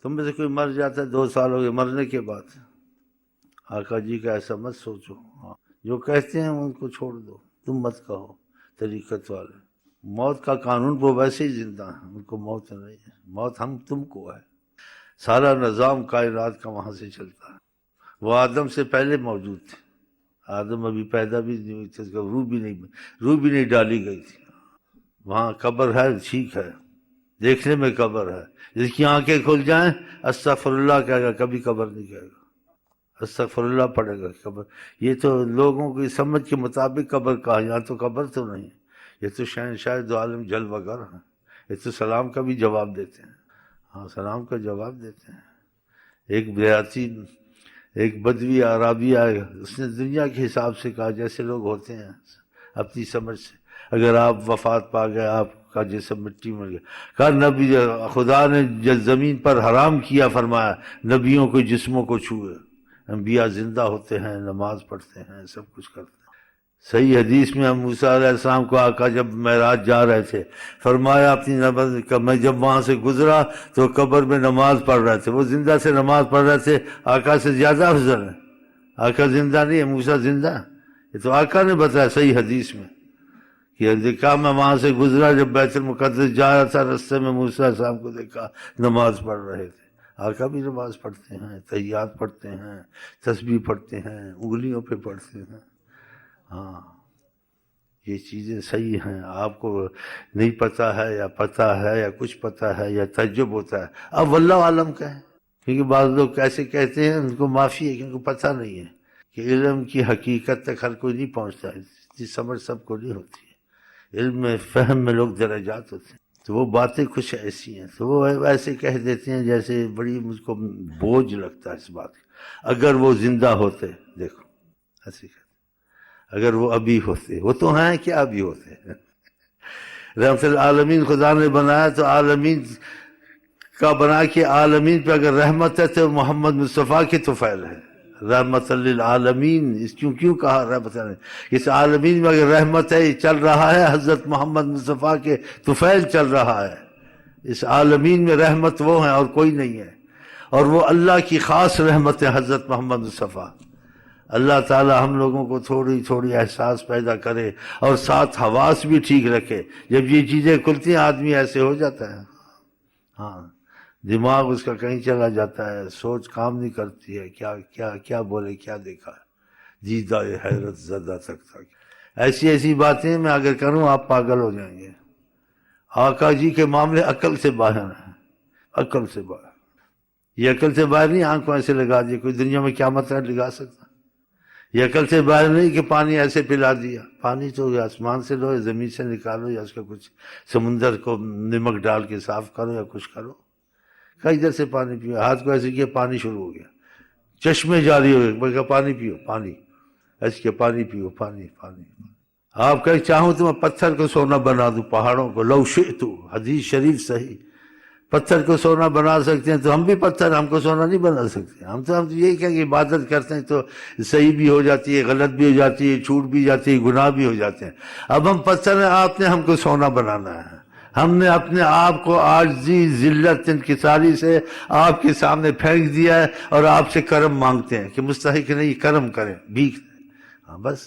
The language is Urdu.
تم میں سے کوئی مر جاتا ہے 2 سال ہو گئے مرنے کے بعد، آقا جی کا ایسا مت سوچو، جو کہتے ہیں ان کو چھوڑ دو، تم مت کہو طریقت والے۔ موت کا قانون وہ ویسے ہی زندہ ہیں، ان کو موت نہیں ہے، موت ہم تم کو ہے۔ سارا نظام کائنات کا وہاں سے چلتا ہے۔ وہ آدم سے پہلے موجود تھے، آدم ابھی پیدا بھی نہیں ہوئی تھی، اس کا روح بھی نہیں ڈالی گئی تھی۔ وہاں قبر ہے، ٹھیک ہے، دیکھنے میں قبر ہے، جس کی آنکھیں کھل جائیں استغفر اللہ کہے گا، کبھی قبر نہیں کہے گا، استغفر اللہ پڑھے گا قبر۔ یہ تو لوگوں کی سمجھ کے مطابق قبر کہا، یہاں تو قبر تو نہیں، یہ تو شہنشاہ دو عالم جل وگر ہیں، یہ تو سلام کا بھی جواب دیتے ہیں، ہاں سلام کا جواب دیتے ہیں۔ ایک دیہاتی، ایک بدوی عرابی آئے، اس نے دنیا کے حساب سے کہا جیسے لوگ ہوتے ہیں اپنی سمجھ سے، اگر آپ وفات پا گئے، آپ کا جسم مٹی میں گیا، کہا نبی خدا نے زمین پر حرام کیا، فرمایا نبیوں کے جسموں کو چھوئے، انبیاء زندہ ہوتے ہیں، نماز پڑھتے ہیں، سب کچھ کرتے ہیں۔ صحیح حدیث میں ہم موسیٰ علیہ السلام کو آقا جب معراج جا رہے تھے، فرمایا اپنی نماز، میں جب وہاں سے گزرا تو قبر میں نماز پڑھ رہے تھے، وہ زندہ سے نماز پڑھ رہے تھے، آقا سے زیادہ افضل ہے۔ آقا زندہ نہیں ہے، موسیٰ زندہ ہے، یہ تو آقا نے بتایا صحیح حدیث میں کہ دیکھا میں وہاں سے گزرا، جب بیت المقدس جا رہا تھا رستے میں موسیٰ علیہ السلام کو دیکھا نماز پڑھ رہے تھے۔ آقا بھی نماز پڑھتے ہیں، تحیات پڑھتے ہیں، تسبیح پڑھتے ہیں، انگلیوں پہ پڑھتے ہیں۔ ہاں یہ چیزیں صحیح ہیں، آپ کو نہیں پتہ ہے یا پتہ ہے یا کچھ پتہ ہے یا تعجب ہوتا ہے، اب واللہ عالم کہیں، کیونکہ بعض لوگ کیسے کہتے ہیں، ان کو معافی ہے کہ ان کو پتہ نہیں ہے کہ علم کی حقیقت تک ہر کوئی نہیں پہنچتا ہے، اتنی سمجھ سب کو نہیں ہوتی ہے، علم میں فہم میں لوگ درجات ہوتے ہیں، تو وہ باتیں کچھ ایسی ہیں، تو وہ ایسے کہہ دیتے ہیں جیسے بڑی مجھ کو بوجھ لگتا ہے اس بات کا۔ اگر وہ زندہ ہوتے، دیکھو ایسے کہتے، اگر وہ ابھی ہوتے، وہ تو ہیں کیا ابھی ہوتے ہیں، رحمت العالمین خدا نے بنایا تو عالمین کا بنا کے عالمین پہ اگر رحمت ہے تو محمد مصطفیٰ کی تو فعل ہے، رحمت للعالمین، اس کیوں کہا رحمت اللہ، اس عالمین میں اگر رحمت ہے، یہ چل رہا ہے حضرت محمد مصطفیٰ کے تو فعل چل رہا ہے، اس عالمین میں رحمت وہ ہیں اور کوئی نہیں ہے، اور وہ اللہ کی خاص رحمت ہے حضرت محمد مصطفیٰ۔ اللہ تعالی ہم لوگوں کو تھوڑی تھوڑی احساس پیدا کرے اور ساتھ حواس بھی ٹھیک رکھے، جب یہ چیزیں کھلتی ہیں آدمی ایسے ہو جاتا ہے، ہاں دماغ اس کا کہیں چلا جاتا ہے، سوچ کام نہیں کرتی ہے، کیا بولے کیا دیکھا ہے، دیدہ حیرت زدہ تک تھا۔ ایسی باتیں میں اگر کروں آپ پاگل ہو جائیں گے۔ آقا جی کے معاملے عقل سے باہر ہیں، عقل سے باہر، یہ عقل سے باہر نہیں آنکھوں ایسے لگا دی، کوئی دنیا میں کیا مطلب لگا سکتا، یہ عقل سے باہر نہیں کہ پانی ایسے پلا دیا، پانی تو آسمان سے لو یا زمین سے نکالو یا اس کا کچھ سمندر کو نمک ڈال کے صاف کرو یا کچھ کرو، کئی ادھر سے پانی پیو، ہاتھ کو ایسے کیا پانی شروع ہو گیا، چشمے جاری ہو گئے، بلکہ پانی پیو، پانی ایسے کیا پانی پیو، پانی۔ آپ کہیں چاہوں تو میں پتھر کو سونا بنا دوں، پہاڑوں کو، لو شئت، حدیث شریف صحیح، پتھر کو سونا بنا سکتے ہیں تو ہم بھی پتھر، ہم کو سونا نہیں بنا سکتے، ہم تو یہی کہیں کہ عبادت کرتے ہیں تو صحیح بھی ہو جاتی ہے، غلط بھی ہو جاتی ہے، چھوٹ بھی جاتی ہے، گناہ بھی ہو جاتے ہیں۔ اب ہم پتھر ہیں، آپ نے ہم کو سونا بنانا ہے، ہم نے اپنے آپ کو عاجزی، ذلت، انکساری سے آپ کے سامنے پھینک دیا ہے اور آپ سے کرم مانگتے ہیں کہ مستحق نہیں، کرم کریں، بھیک، ہاں بس۔